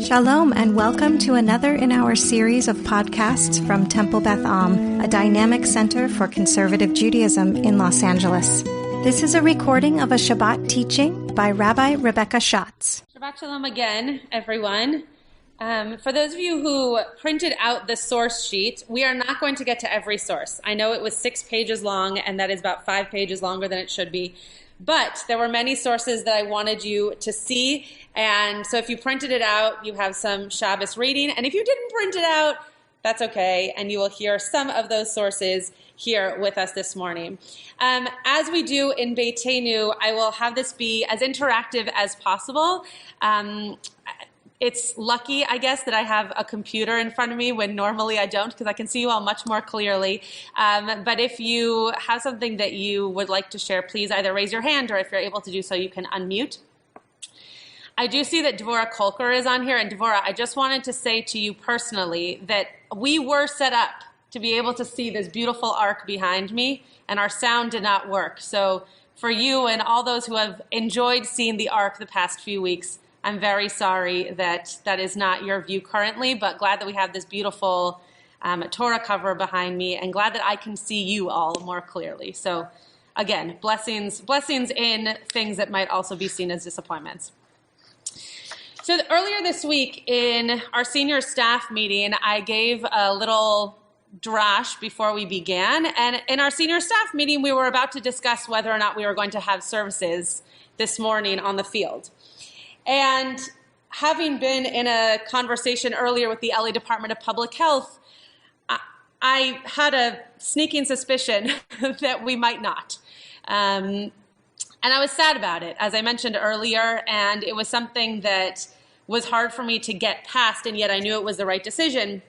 Shalom and welcome to another in our series of podcasts from Temple Beth Am, a dynamic center for conservative Judaism in Los Angeles. This is a recording of a Shabbat teaching by Rabbi Rebecca Schatz. Shabbat Shalom again, everyone. For those of you who printed out the source sheet, we are not going to get to every source. I know it was 6 pages long, and that is about 5 pages longer than it should be. But there were many sources that I wanted you to see, and so if you printed it out, you have some Shabbos reading, and if you didn't print it out, that's okay, and you will hear some of those sources here with us this morning. As we do in Beitenu, I will have this be as interactive as possible. It's lucky, I guess, that I have a computer in front of me when normally I don't, because I can see you all much more clearly. But if you have something that you would like to share, please either raise your hand, or if you're able to do so, you can unmute. I do see that Dvorah Kolker is on here, and Dvorah, I just wanted to say to you personally that we were set up to be able to see this beautiful ark behind me, and our sound did not work. So for you and all those who have enjoyed seeing the ark the past few weeks, I'm very sorry that that is not your view currently, but glad that we have this beautiful Torah cover behind me, and glad that I can see you all more clearly. So again, blessings in things that might also be seen as disappointments. So earlier this week in our senior staff meeting, I gave a little drash before we began, and in our senior staff meeting, we were about to discuss whether or not we were going to have services this morning on the field. And having been in a conversation earlier with the LA Department of Public Health, I had a sneaking suspicion that we might not. And I was sad about it, as I mentioned earlier, and it was something that was hard for me to get past, and yet I knew it was the right decision.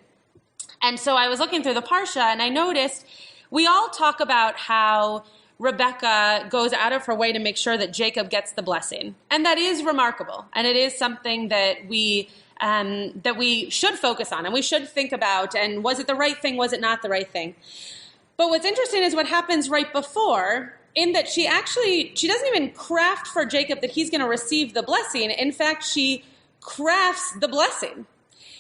And so I was looking through the Parsha, and I noticed we all talk about how Rebecca goes out of her way to make sure that Jacob gets the blessing. And that is remarkable. And it is something that we should focus on and we should think about. And was it the right thing? Was it not the right thing? But what's interesting is what happens right before, in that she doesn't even craft for Jacob that he's going to receive the blessing. In fact, she crafts the blessing.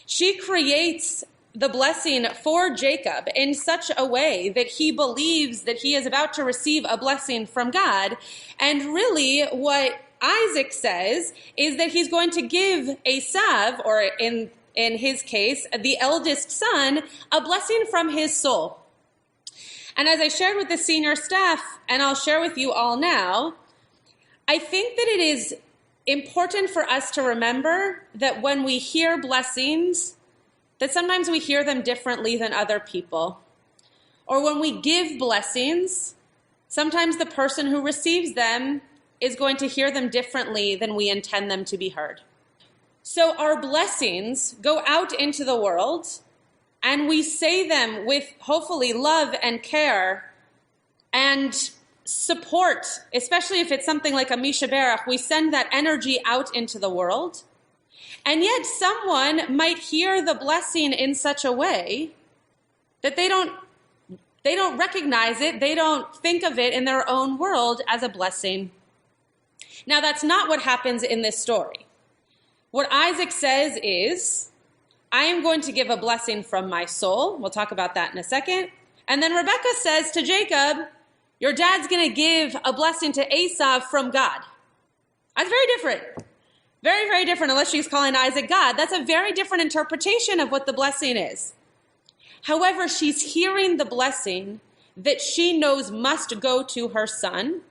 She creates the blessing for Jacob in such a way that he believes that he is about to receive a blessing from God. And really what Isaac says is that he's going to give Esav, or in his case, the eldest son, a blessing from his soul. And as I shared with the senior staff, and I'll share with you all now, I think that it is important for us to remember that when we hear blessings, that sometimes we hear them differently than other people. Or when we give blessings, sometimes the person who receives them is going to hear them differently than we intend them to be heard. So our blessings go out into the world, and we say them with hopefully love and care and support, especially if it's something like a Misha Berach. We send that energy out into the world. And yet someone might hear the blessing in such a way that they don't recognize it, they don't think of it in their own world as a blessing. Now, that's not what happens in this story. What Isaac says is, I am going to give a blessing from my soul. We'll talk about that in a second. And then Rebecca says to Jacob, your dad's going to give a blessing to Esav from God. That's very different. Very, very different, unless she's calling Isaac God. That's a very different interpretation of what the blessing is. However, she's hearing the blessing that she knows must go to her son,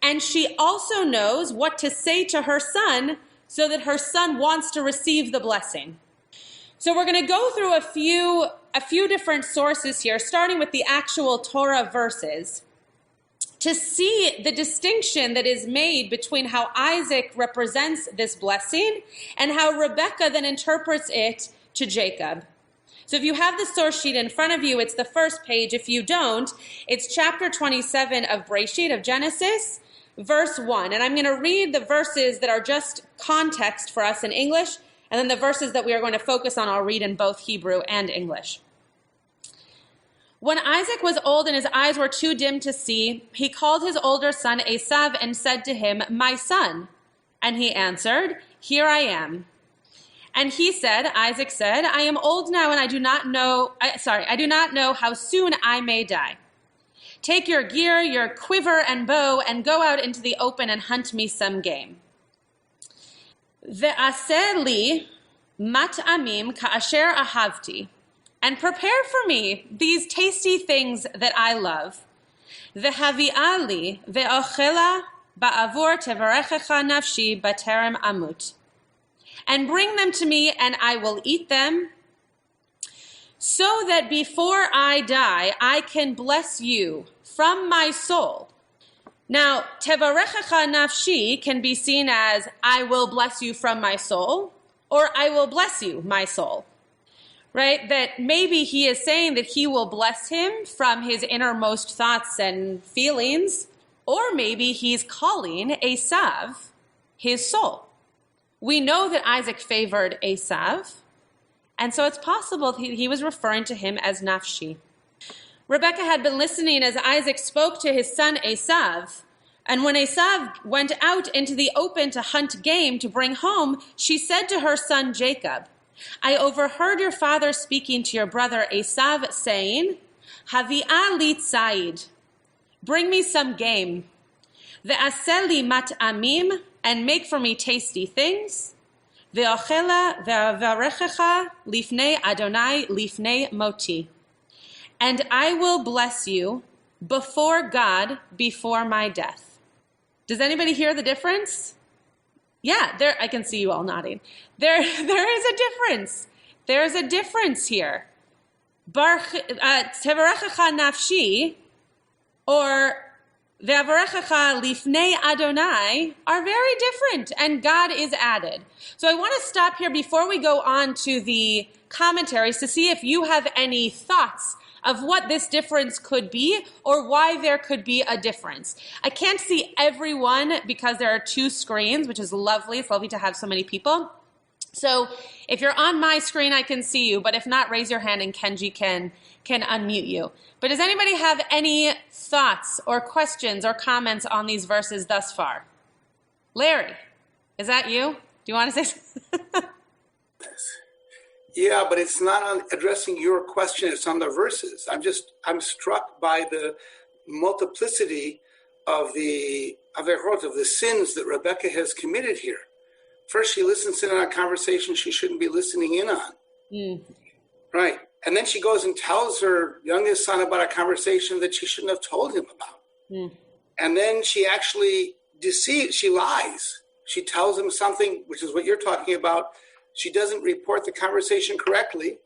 and she also knows what to say to her son so that her son wants to receive the blessing. So we're going to go through a few different sources here, starting with the actual Torah verses, to see the distinction that is made between how Isaac represents this blessing and how Rebecca then interprets it to Jacob. So if you have the source sheet in front of you, it's the first page. If you don't, it's chapter 27 of Breshit, of Genesis, verse 1. And I'm going to read the verses that are just context for us in English, and then the verses that we are going to focus on, I'll read in both Hebrew and English. When Isaac was old and his eyes were too dim to see, he called his older son Esav and said to him, "My son." And he answered, "Here I am." And Isaac said, I am old now and I do not know how soon I may die. Take your gear, your quiver and bow, and go out into the open and hunt me some game. Ve'aseh li mat'amim ka'asher ahavti, and prepare for me these tasty things that I love. Ve'havi'ah li ve'ochela ba'avur tevarechecha nafshi baterem amut, and bring them to me, and I will eat them, so that before I die, I can bless you from my soul. Now, tevarechecha nafshi can be seen as, I will bless you from my soul, or I will bless you, my soul. Right? That maybe he is saying that he will bless him from his innermost thoughts and feelings, or maybe he's calling Esav his soul. We know that Isaac favored Esav, and so it's possible he was referring to him as Nafshi. Rebekah had been listening as Isaac spoke to his son Esav, and when Esav went out into the open to hunt game to bring home, she said to her son Jacob, I overheard your father speaking to your brother Esav, saying, Havi'ah li tzayid, bring me some game. Ve'aseh li mat'amim, and make for me tasty things. Ve'ochela ve'avarechecha lifnei Adonai lifnei moti, and I will bless you before God, before my death. Does anybody hear the difference? Yeah, there, I can see you all nodding. There is a difference. There's a difference here. Tevarechecha nafshi, or ve'avarechecha lifnei Adonai, are very different, and God is added. So I want to stop here before we go on to the commentaries to see if you have any thoughts of what this difference could be or why there could be a difference. I can't see everyone because there are two screens, which is lovely. It's lovely to have so many people. So if you're on my screen, I can see you, but if not, raise your hand and Kenji can unmute you. But does anybody have any thoughts or questions or comments on these verses thus far? Larry, is that you? Do you want to say something? Yeah, but it's not on addressing your question. It's on the verses. I'm struck by the multiplicity of the averot, of the sins that Rebekah has committed here. First, she listens in on a conversation she shouldn't be listening in on. Right. And then she goes and tells her youngest son about a conversation that she shouldn't have told him about. And then she actually deceives. She lies. She tells him something, which is what you're talking about. She doesn't report the conversation correctly.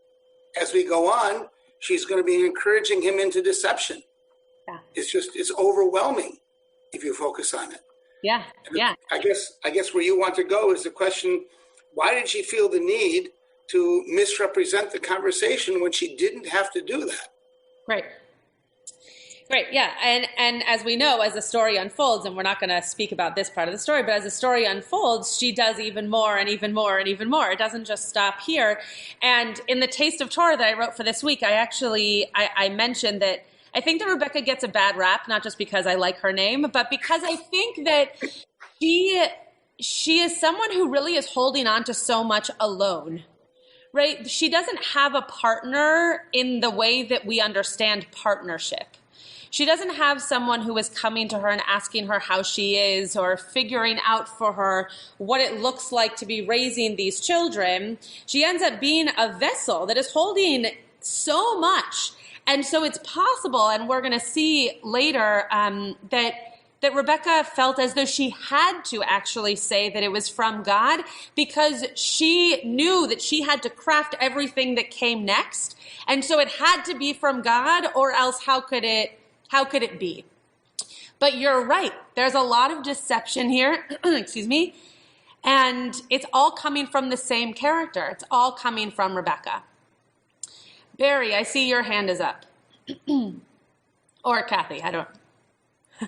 As we go on, she's going to be encouraging him into deception. Yeah. It's overwhelming if you focus on it. Yeah, yeah. I guess where you want to go is the question, why did she feel the need to misrepresent the conversation when she didn't have to do that? Great, yeah. And as we know, as the story unfolds, and we're not going to speak about this part of the story, but as the story unfolds, she does even more and even more and even more. It doesn't just stop here. And in the Taste of Torah that I wrote for this week, I mentioned that I think that Rebekah gets a bad rap, not just because I like her name, but because I think that she is someone who really is holding on to so much alone, right? She doesn't have a partner in the way that we understand partnership. She doesn't have someone who is coming to her and asking her how she is or figuring out for her what it looks like to be raising these children. She ends up being a vessel that is holding so much. And so it's possible, and we're going to see later, that Rebekah felt as though she had to actually say that it was from God because she knew that she had to craft everything that came next. And so it had to be from God, or else how could it be? But you're right. There's a lot of deception here, excuse me, and it's all coming from the same character. It's all coming from Rebekah. Barry, I see your hand is up. Or Kathy, I don't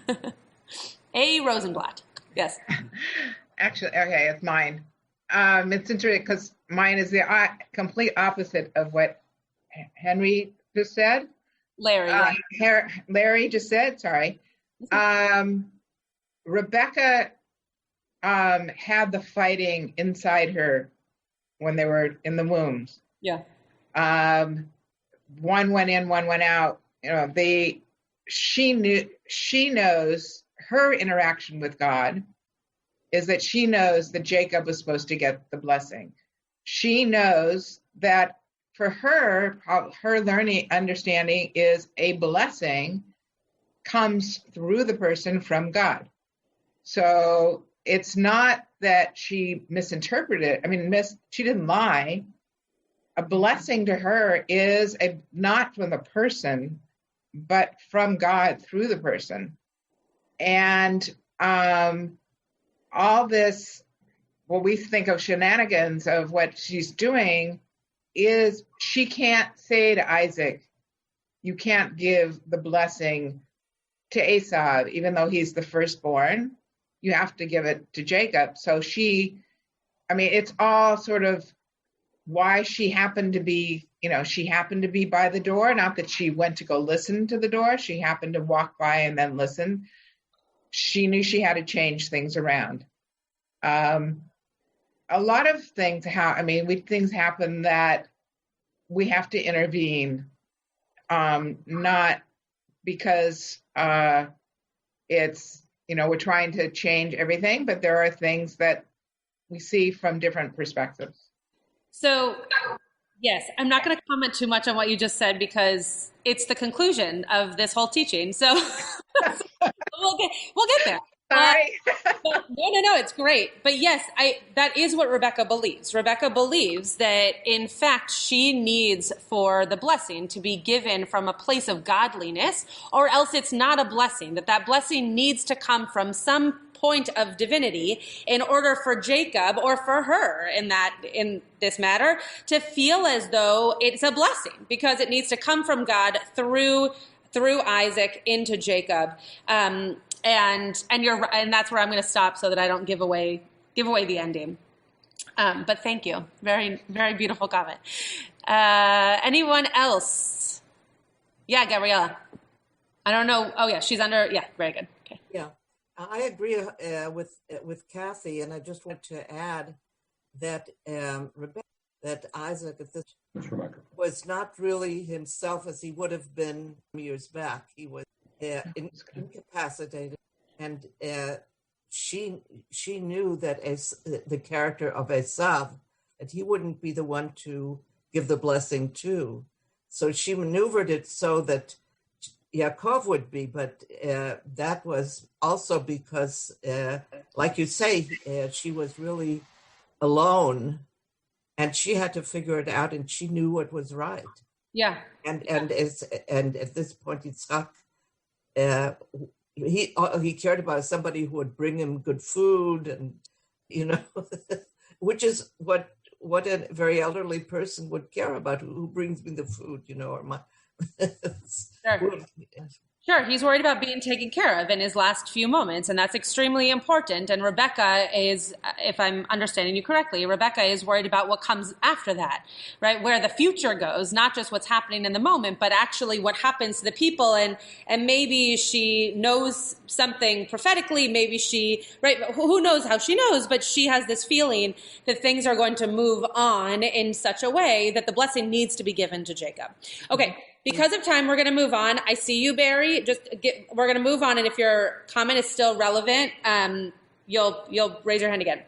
know. A. Rosenblatt. Yes. Actually, okay, it's mine. It's interesting because mine is the complete opposite of what Henry just said. Larry. Larry just said, sorry. Rebekah had the fighting inside her when they were in the wombs. Yeah. One went in, one went out. She knows her interaction with God is that she knows that Jacob was supposed to get the blessing. She knows that for her understanding is a blessing comes through the person from God. So it's not that she misinterpreted. She didn't lie. A blessing to her is not from the person, but from God through the person. And all this, what we think of shenanigans of what she's doing, is she can't say to Isaac, you can't give the blessing to Esau, even though he's the firstborn. You have to give it to Jacob. So it's all sort of why she happened to be by the door. Not that she went to go listen to the door. She happened to walk by and then listen. She knew she had to change things around. A lot of things, things happen that we have to intervene, not because it's, we're trying to change everything, but there are things that we see from different perspectives. So, yes, I'm not going to comment too much on what you just said because it's the conclusion of this whole teaching. So we'll get there. Sorry. No, it's great. But yes, that is what Rebecca believes. Rebecca believes that, in fact, she needs for the blessing to be given from a place of godliness, or else it's not a blessing, that blessing needs to come from some point of divinity in order for Jacob, or for her in this matter, to feel as though it's a blessing, because it needs to come from God through Isaac into Jacob. And that's where I'm going to stop so that I don't give away the ending. But thank you. Very, very beautiful comment. Anyone else? Yeah, Gabriella. I don't know. Oh yeah, she's under. Yeah, very good. Okay. Yeah, I agree with Kathy, and I just want to add that Rebecca, that Isaac at this was not really himself as he would have been years back. He was incapacitated, and she knew that as the character of Esav, that he wouldn't be the one to give the blessing to. So she maneuvered it so that Yaakov would be, but that was also because, like you say, she was really alone, and she had to figure it out, and she knew what was right. Yeah. And at this point, Yitzhak, he cared about somebody who would bring him good food, and which is what a very elderly person would care about. Who brings me the food, or my. Sure, he's worried about being taken care of in his last few moments, and that's extremely important. And Rebecca is, if I'm understanding you correctly, Rebecca is worried about what comes after that, right? Where the future goes, not just what's happening in the moment, but actually what happens to the people. And maybe she knows something prophetically, maybe she, right? Who knows how she knows, but she has this feeling that things are going to move on in such a way that the blessing needs to be given to Jacob. Okay. Because of time, we're going to move on. I see you, Barry. We're going to move on, and if your comment is still relevant, you'll raise your hand again.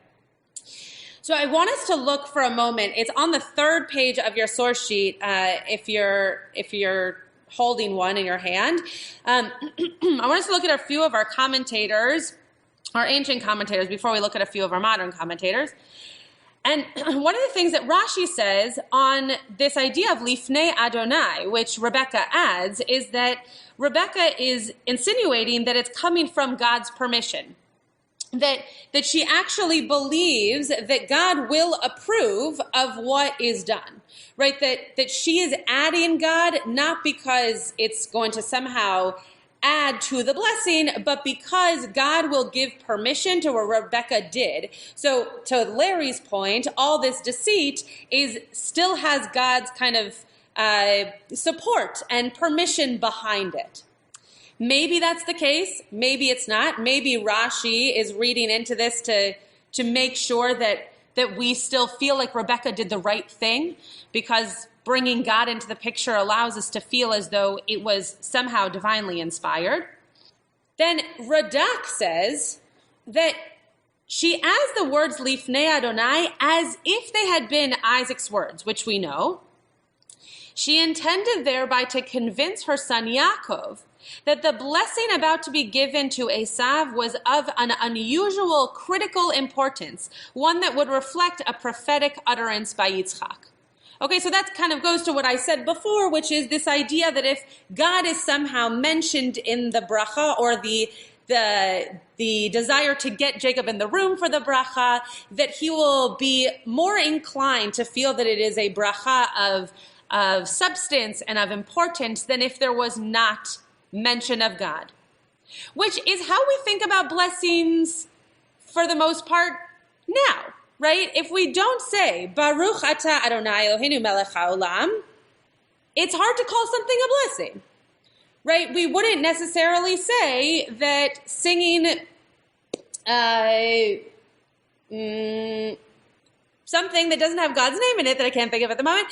So I want us to look for a moment. It's on the third page of your source sheet. If you're holding one in your hand, I want us to look at a few of our commentators, our ancient commentators, before we look at a few of our modern commentators. And one of the things that Rashi says on this idea of Lifnei Adonai, which Rebecca adds, is that Rebecca is insinuating that it's coming from God's permission. That she actually believes that God will approve of what is done, right? That she is adding God, not because it's going to somehow add to the blessing, but because God will give permission to what Rebecca did. So to Larry's point, all this deceit still has God's kind of support and permission behind it. Maybe that's the case. Maybe it's not. Maybe Rashi is reading into this to make sure that that we still feel like Rebecca did the right thing, because bringing God into the picture allows us to feel as though it was somehow divinely inspired. Then Radak says that she adds the words Lifnei Adonai as if they had been Isaac's words, which we know. She intended thereby to convince her son Yaakov that the blessing about to be given to Esav was of an unusual critical importance, one that would reflect a prophetic utterance by Yitzchak. Okay, so that kind of goes to what I said before, which is this idea that if God is somehow mentioned in the bracha, or the desire to get Jacob in the room for the bracha, that he will be more inclined to feel that it is a bracha of substance and of importance than if there was not mention of God, which is how we think about blessings for the most part now, right? If we don't say Baruch Atah Adonai Eloheinu melech haolam, it's hard to call something a blessing, right? We wouldn't necessarily say that singing something that doesn't have God's name in it, that I can't think of at the moment,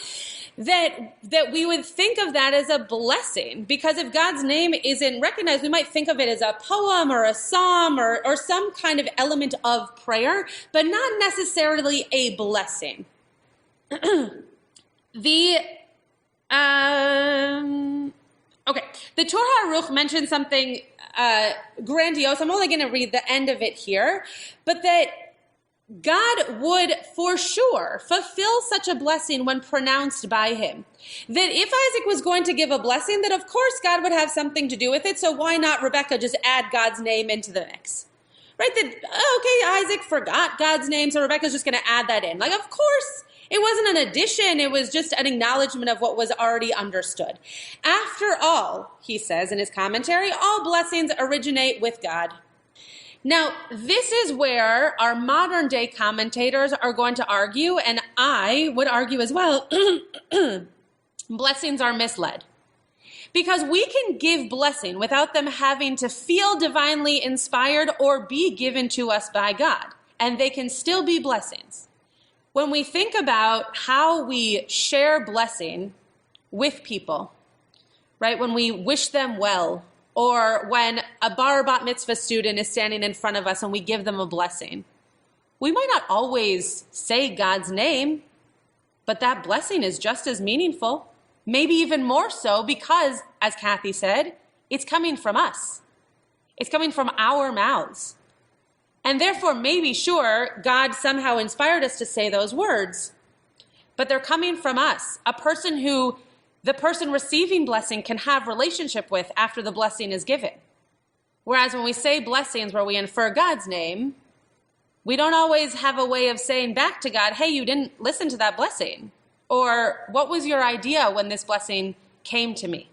that we would think of that as a blessing, because if God's name isn't recognized, we might think of it as a poem or a psalm or some kind of element of prayer, but not necessarily a blessing. The Torah Aruch mentions something grandiose. I'm only going to read the end of it here, but that God would for sure fulfill such a blessing when pronounced by him. That if Isaac was going to give a blessing, that of course God would have something to do with it, so why not Rebecca just add God's name into the mix? Right? That, okay, Isaac forgot God's name, so Rebecca's just going to add that in. Like, of course, it wasn't an addition, it was just an acknowledgement of what was already understood. After all, he says in his commentary, all blessings originate with God. Now, this is where our modern day commentators are going to argue, and I would argue as well, blessings are misled. Because we can give blessing without them having to feel divinely inspired or be given to us by God, and they can still be blessings. When we think about how we share blessing with people, right, when we wish them well, or when a bar bat mitzvah student is standing in front of us and we give them a blessing, we might not always say God's name, but that blessing is just as meaningful, maybe even more so, because, as Kathy said, it's coming from us. It's coming from our mouths. And therefore, maybe, sure, God somehow inspired us to say those words, but they're coming from us, a person who the person receiving blessing can have relationship with after the blessing is given. Whereas when we say blessings where we infer God's name, we don't always have a way of saying back to God, hey, you didn't listen to that blessing. Or what was your idea when this blessing came to me?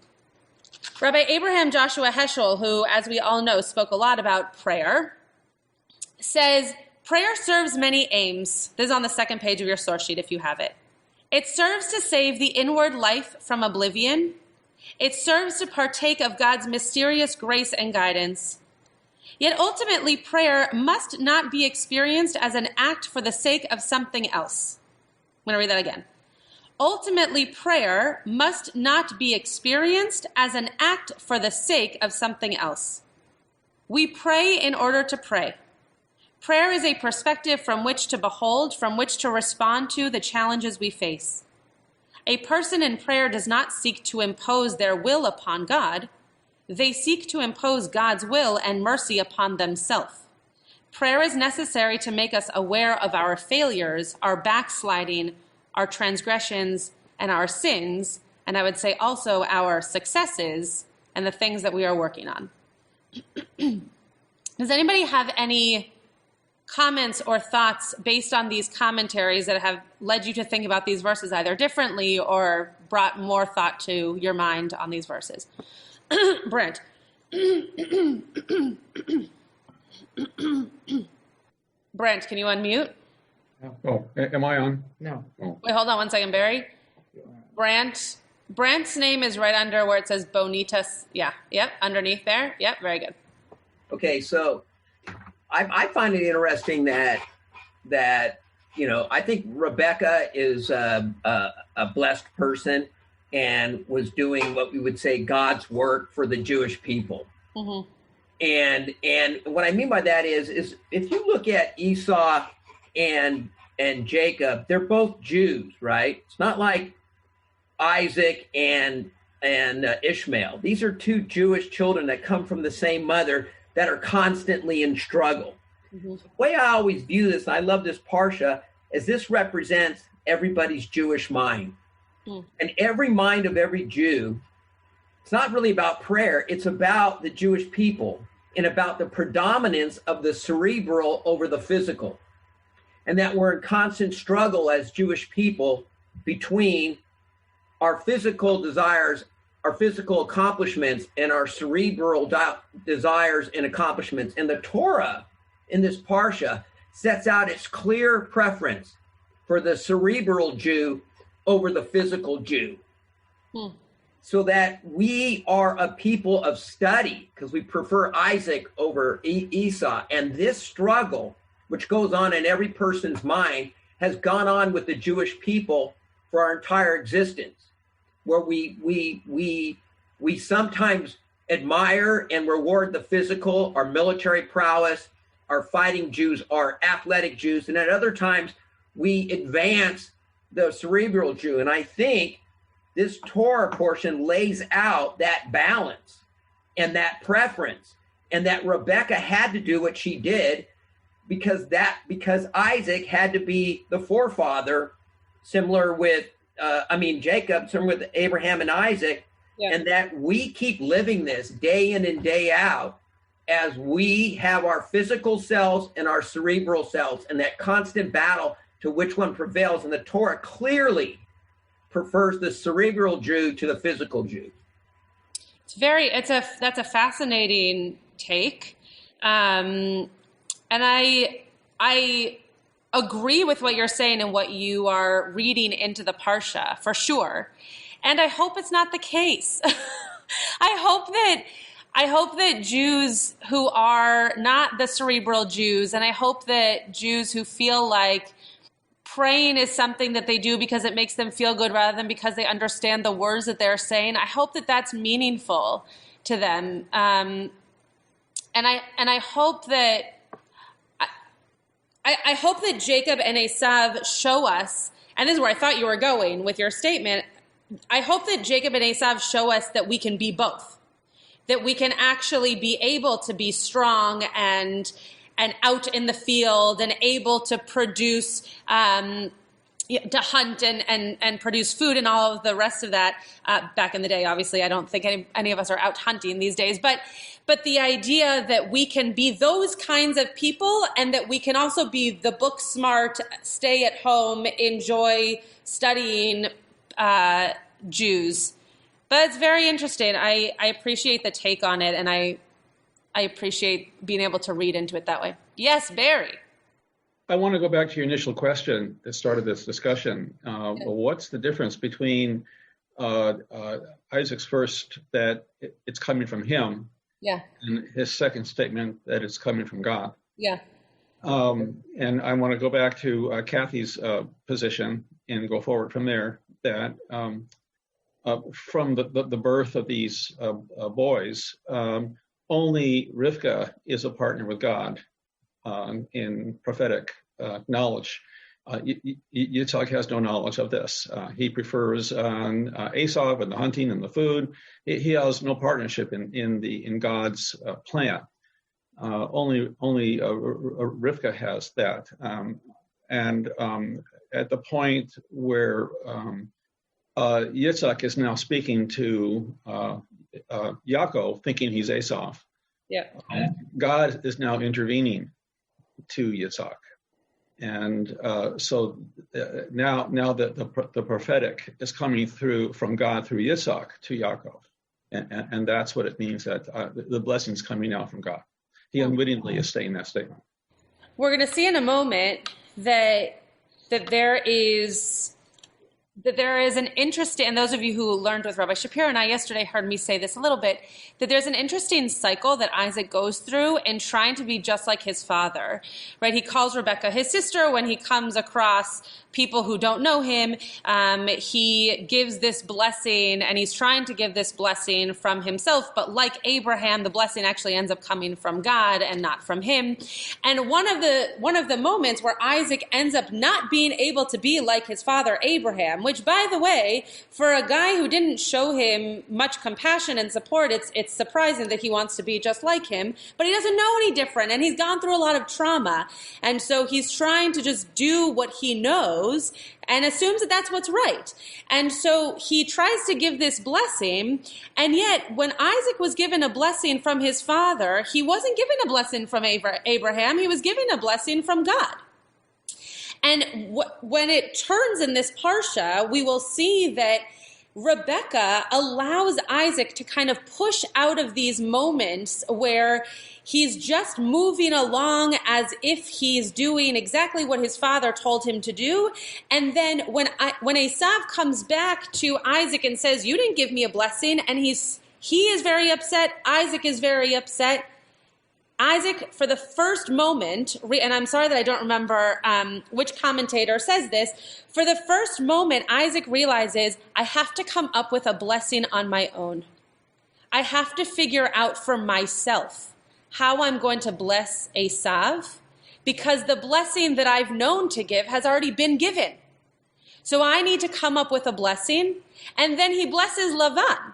Rabbi Abraham Joshua Heschel, who, as we all know, spoke a lot about prayer, says, prayer serves many aims. This is on the second page of your source sheet if you have it. It serves to save the inward life from oblivion. It serves to partake of God's mysterious grace and guidance. Yet ultimately, prayer must not be experienced as an act for the sake of something else. I'm going to read that again. Ultimately, prayer must not be experienced as an act for the sake of something else. We pray in order to pray. Prayer is a perspective from which to behold, from which to respond to the challenges we face. A person in prayer does not seek to impose their will upon God. They seek to impose God's will and mercy upon themselves. Prayer is necessary to make us aware of our failures, our backsliding, our transgressions, and our sins, and I would say also our successes and the things that we are working on. Does anybody have any comments or thoughts based on these commentaries that have led you to think about these verses either differently or brought more thought to your mind on these verses? Brent. Brent, can you unmute? Oh, am I on? No. Oh. Wait, hold on one second, Barry. Brent's name is right under where it says Bonitas. Yeah, yep, underneath there. Yep, very good. Okay, so I find it interesting that I think Rebecca is a blessed person and was doing what we would say God's work for the Jewish people. Mm-hmm. And what I mean by that is if you look at Esau and Jacob, they're both Jews, right? It's not like Isaac and Ishmael. These are two Jewish children that come from the same mother that are constantly in struggle. Mm-hmm. The way I always view this, and I love this Parsha, is this represents everybody's Jewish mind. Mm. And every mind of every Jew, it's not really about prayer, it's about the Jewish people and about the predominance of the cerebral over the physical. And that we're in constant struggle as Jewish people between our physical desires, our physical accomplishments, and our cerebral desires and accomplishments. And the Torah in this Parsha sets out its clear preference for the cerebral Jew over the physical Jew. Hmm. So that we are a people of study, because we prefer Isaac over Esau. And this struggle, which goes on in every person's mind, has gone on with the Jewish people for our entire existence, where we sometimes admire and reward the physical, our military prowess, our fighting Jews, our athletic Jews, and at other times we advance the cerebral Jew. And I think this Torah portion lays out that balance and that preference, and that Rebecca had to do what she did because Isaac had to be the forefather, similar with Jacob, similar with Abraham and Isaac, yeah. And that we keep living this day in and day out as we have our physical selves and our cerebral selves, and that constant battle to which one prevails. And the Torah clearly prefers the cerebral Jew to the physical Jew. That's a fascinating take. And I agree with what you're saying and what you are reading into the Parsha, for sure. And I hope it's not the case. I hope that Jews who are not the cerebral Jews, and I hope that Jews who feel like praying is something that they do because it makes them feel good rather than because they understand the words that they're saying, I hope that that's meaningful to them. And I hope that I hope that Jacob and Esav show us, and this is where I thought you were going with your statement, I hope that Jacob and Esav show us that we can be both, that we can actually be able to be strong and out in the field and able to produce, to hunt and produce food and all of the rest of that. Back in the day, obviously, I don't think any of us are out hunting these days, but the idea that we can be those kinds of people and that we can also be the book smart, stay at home, enjoy studying Jews. But it's very interesting. I appreciate the take on it, and I appreciate being able to read into it that way. Yes, Barry. I want to go back to your initial question that started this discussion. Well, what's the difference between Isaac's first, that it's coming from him, yeah, and his second statement that it's coming from God? Yeah. And I want to go back to Kathy's position and go forward from there, that from the birth of these boys, only Rivka is a partner with God in prophetic knowledge. Yitzhak has no knowledge of this. He prefers Esau and the hunting and the food. He has no partnership in God's plan. Only Rivka has that. And at the point where Yitzhak is now speaking to Yaakov, thinking he's Esau, yeah. God is now intervening to Yitzhak. And so now that the prophetic is coming through from God through Yitzhak to Yaakov. And that's what it means, that the blessing's coming out from God. He unwittingly is saying that statement. We're going to see in a moment that there is that there is an interesting, and those of you who learned with Rabbi Shapiro and I yesterday heard me say this a little bit, that there's an interesting cycle that Isaac goes through in trying to be just like his father, right? He calls Rebekah his sister when he comes across people who don't know him. He gives this blessing, and he's trying to give this blessing from himself, but like Abraham, the blessing actually ends up coming from God and not from him. And one of the moments where Isaac ends up not being able to be like his father Abraham, which, by the way, for a guy who didn't show him much compassion and support, it's surprising that he wants to be just like him, but he doesn't know any different, and he's gone through a lot of trauma, and so he's trying to just do what he knows and assumes that that's what's right. And so he tries to give this blessing, and yet when Isaac was given a blessing from his father, he wasn't given a blessing from Abraham, he was given a blessing from God. And when it turns in this parsha, we will see that Rebekah allows Isaac to kind of push out of these moments where he's just moving along as if he's doing exactly what his father told him to do. And then when Esav comes back to Isaac and says, "You didn't give me a blessing," and he is very upset, Isaac is very upset. Isaac, for the first moment, and I'm sorry that I don't remember which commentator says this, for the first moment, Isaac realizes, I have to come up with a blessing on my own. I have to figure out for myself how I'm going to bless Esav, because the blessing that I've known to give has already been given. So I need to come up with a blessing, and then he blesses Lavan.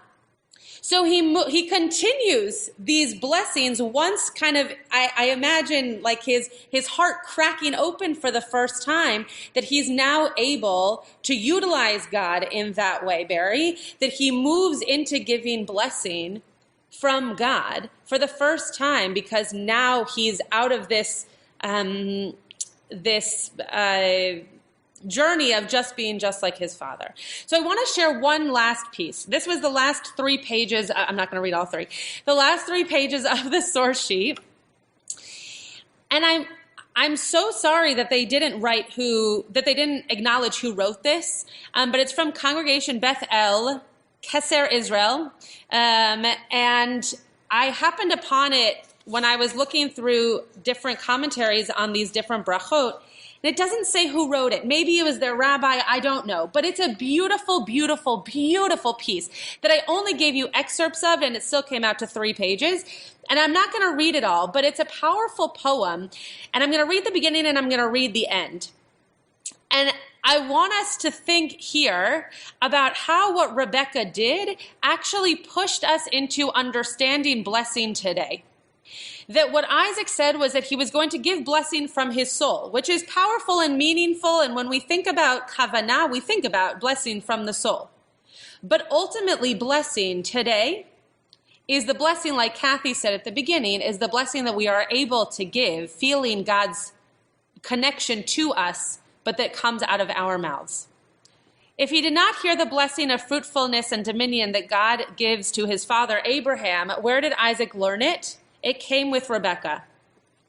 So he continues these blessings once kind of, I imagine like his heart cracking open for the first time, that he's now able to utilize God in that way, Barry, that he moves into giving blessing from God for the first time, because now he's out of this journey of just being just like his father. So I want to share one last piece. This was the last 3 pages. I'm not going to read all 3. The last 3 pages of the source sheet. And I'm so sorry that they didn't acknowledge who wrote this. But it's from Congregation Beth El, Keser, Israel. And I happened upon it when I was looking through different commentaries on these different brachot. And it doesn't say who wrote it. Maybe it was their rabbi, I don't know. But it's a beautiful, beautiful, beautiful piece that I only gave you excerpts of, and it still came out to 3 pages. And I'm not going to read it all, but it's a powerful poem. And I'm going to read the beginning and I'm going to read the end. And I want us to think here about how what Rebekah did actually pushed us into understanding blessing today. That what Isaac said was that he was going to give blessing from his soul, which is powerful and meaningful. And when we think about kavanah, we think about blessing from the soul. But ultimately, blessing today is the blessing, like Kathy said at the beginning, is the blessing that we are able to give, feeling God's connection to us, but that comes out of our mouths. If he did not hear the blessing of fruitfulness and dominion that God gives to his father Abraham, where did Isaac learn it? It came with Rebekah.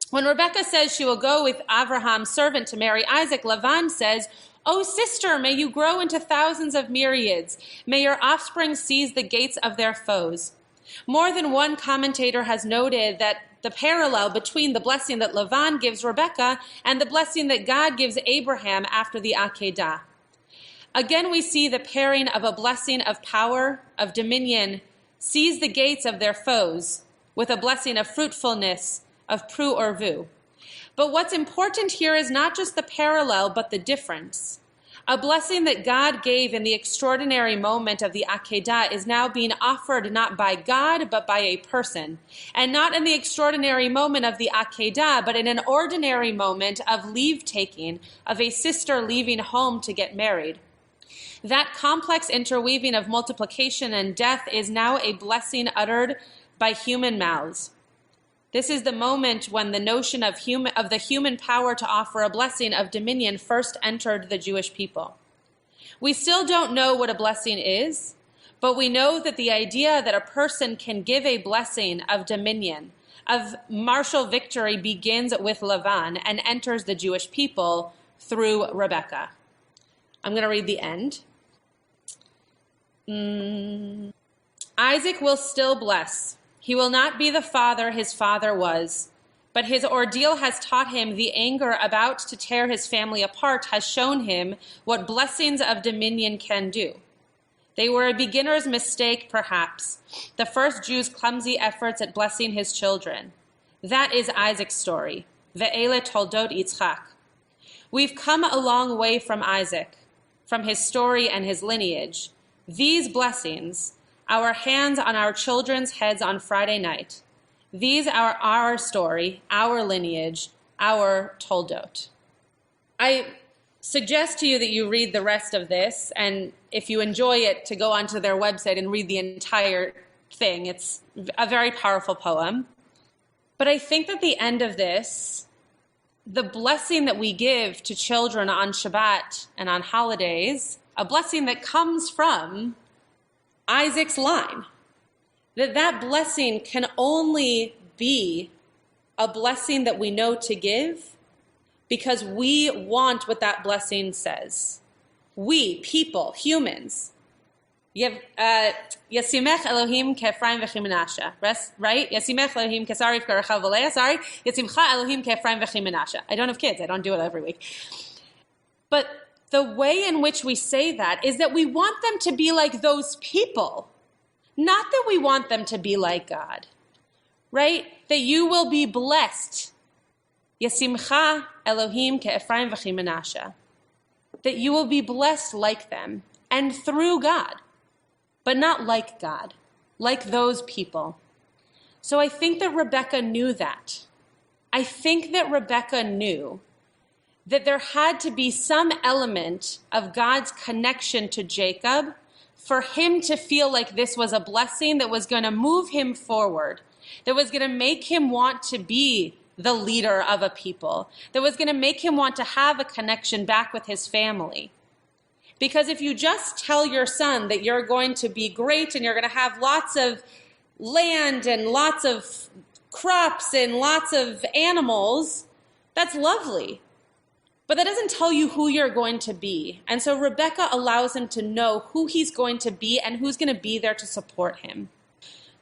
When Rebekah says she will go with Abraham's servant to marry Isaac, Lavan says, "O sister, may you grow into thousands of myriads. May your offspring seize the gates of their foes." More than one commentator has noted that the parallel between the blessing that Lavan gives Rebekah and the blessing that God gives Abraham after the Akedah. Again, we see the pairing of a blessing of power, of dominion, seize the gates of their foes, with a blessing of fruitfulness, of pru urvu. But what's important here is not just the parallel, but the difference. A blessing that God gave in the extraordinary moment of the Akedah is now being offered not by God, but by a person. And not in the extraordinary moment of the Akedah, but in an ordinary moment of leave-taking, of a sister leaving home to get married. That complex interweaving of multiplication and death is now a blessing uttered by human mouths. This is the moment when the notion of the human power to offer a blessing of dominion first entered the Jewish people. We still don't know what a blessing is, but we know that the idea that a person can give a blessing of dominion, of martial victory, begins with Lavan and enters the Jewish people through Rebekah. I'm going to read the end. Isaac will still bless. He will not be the father his father was, but his ordeal has taught him the anger about to tear his family apart has shown him what blessings of dominion can do. They were a beginner's mistake, perhaps, the first Jew's clumsy efforts at blessing his children. That is Isaac's story. Ve'ele Toldot Yitzchak. We've come a long way from Isaac, from his story and his lineage. These blessings, our hands on our children's heads on Friday night, these are our story, our lineage, our Toldot. I suggest to you that you read the rest of this, and if you enjoy it, to go onto their website and read the entire thing. It's a very powerful poem. But I think that the end of this, the blessing that we give to children on Shabbat and on holidays, a blessing that comes from Isaac's line, that blessing can only be a blessing that we know to give because we want what that blessing says. We, people, humans. Yasimech Elohim ke'Ephraim v'Chimenasha. Right? Yasimech Elohim ke'Sarif ke'Rechav v'Leah. Sorry. Yasimcha Elohim ke'Ephraim v'Chimenasha. I don't have kids. I don't do it every week. But the way in which we say that is that we want them to be like those people. Not that we want them to be like God. Right? That you will be blessed. Yasimcha Elohim ke'Ephraim v'Chimenasha. That you will be blessed like them and through God. But not like God, like those people. So I think that Rebecca knew that. I think that Rebecca knew that there had to be some element of God's connection to Jacob for him to feel like this was a blessing that was going to move him forward, that was going to make him want to be the leader of a people, that was going to make him want to have a connection back with his family. Because if you just tell your son that you're going to be great and you're going to have lots of land and lots of crops and lots of animals, that's lovely. But that doesn't tell you who you're going to be. And so Rebecca allows him to know who he's going to be and who's going to be there to support him.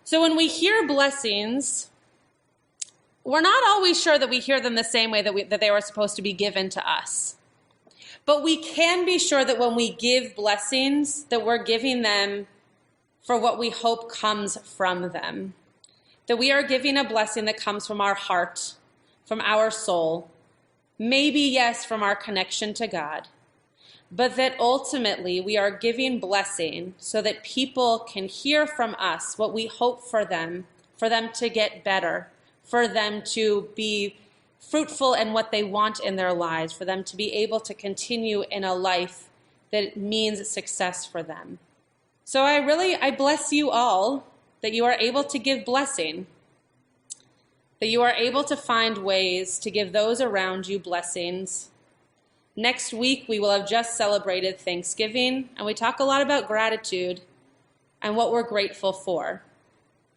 So when we hear blessings, we're not always sure that we hear them the same way that they were supposed to be given to us. But we can be sure that when we give blessings, that we're giving them for what we hope comes from them. That we are giving a blessing that comes from our heart, from our soul. Maybe, yes, from our connection to God. But that ultimately we are giving blessing so that people can hear from us what we hope for them to get better, for them to be fruitful in what they want in their lives, for them to be able to continue in a life that means success for them. So I bless you all that you are able to give blessing, that you are able to find ways to give those around you blessings. Next week, we will have just celebrated Thanksgiving, and we talk a lot about gratitude and what we're grateful for.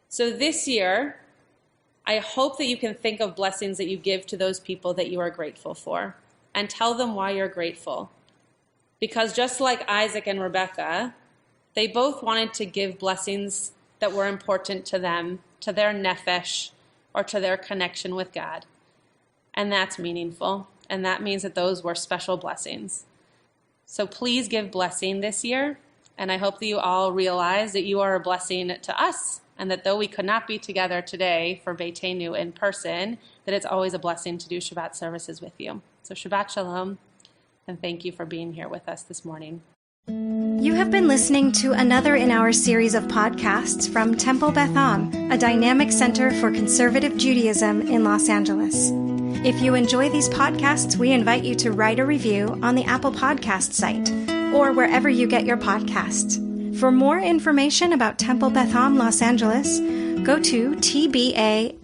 So this year, I hope that you can think of blessings that you give to those people that you are grateful for and tell them why you're grateful. Because just like Isaac and Rebecca, they both wanted to give blessings that were important to them, to their nefesh, or to their connection with God. And that's meaningful. And that means that those were special blessings. So please give blessing this year. And I hope that you all realize that you are a blessing to us. And that though we could not be together today for Beitenu in person, that it's always a blessing to do Shabbat services with you. So Shabbat Shalom, and thank you for being here with us this morning. You have been listening to another in our series of podcasts from Temple Beth Am, a dynamic center for conservative Judaism in Los Angeles. If you enjoy these podcasts, we invite you to write a review on the Apple Podcast site or wherever you get your podcasts. For more information about Temple Beth Am Los Angeles, go to tbala.org.